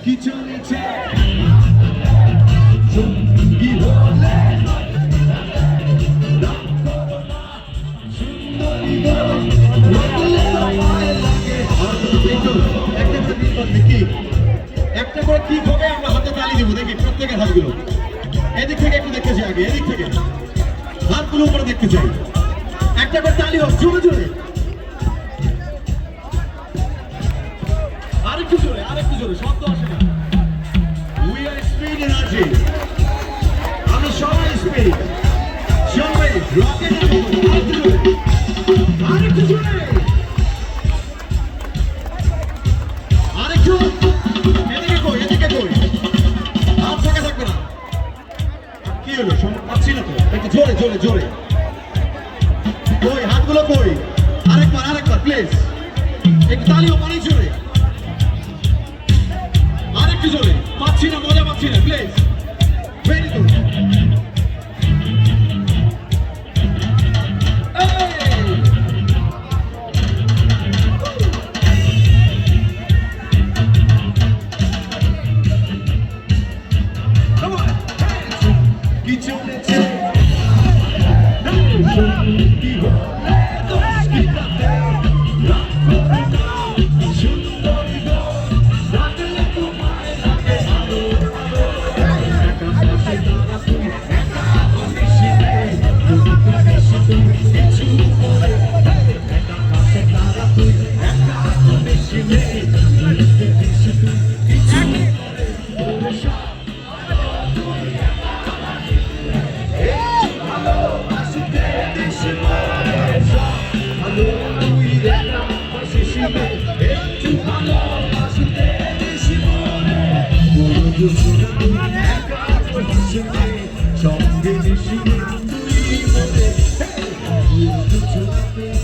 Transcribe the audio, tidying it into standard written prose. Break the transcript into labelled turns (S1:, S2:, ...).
S1: কি চলেছে সঙ্গী হলে একটা করে কি হবে আমরা হাতে তালি দিব দেখি প্রত্যেকের হাতগুলো এদিক থেকে একটু দেখতে চাই আগে এদিক থেকে হাতগুলো উপরে দেখতে চাই একটা করে তালি হোক জোরে জোরে আরেকটু জোরে শব্দ আসে না উই আর স্পিড এনার্জি আমরা সবাই স্পিড সবাই রকেট আরেকটু জোরে এদিকে কই হাত ফাঁকা থাকবে না কি হলো পাচ্ছি না তো একটু জোরে কই হাতগুলো কই আরেকবার প্লিজ একটু তালিও অনেক জোরে আরেকটু জোরে পাচ্ছি না মজা পাচ্ছি না প্লিজ ভেরি গুড You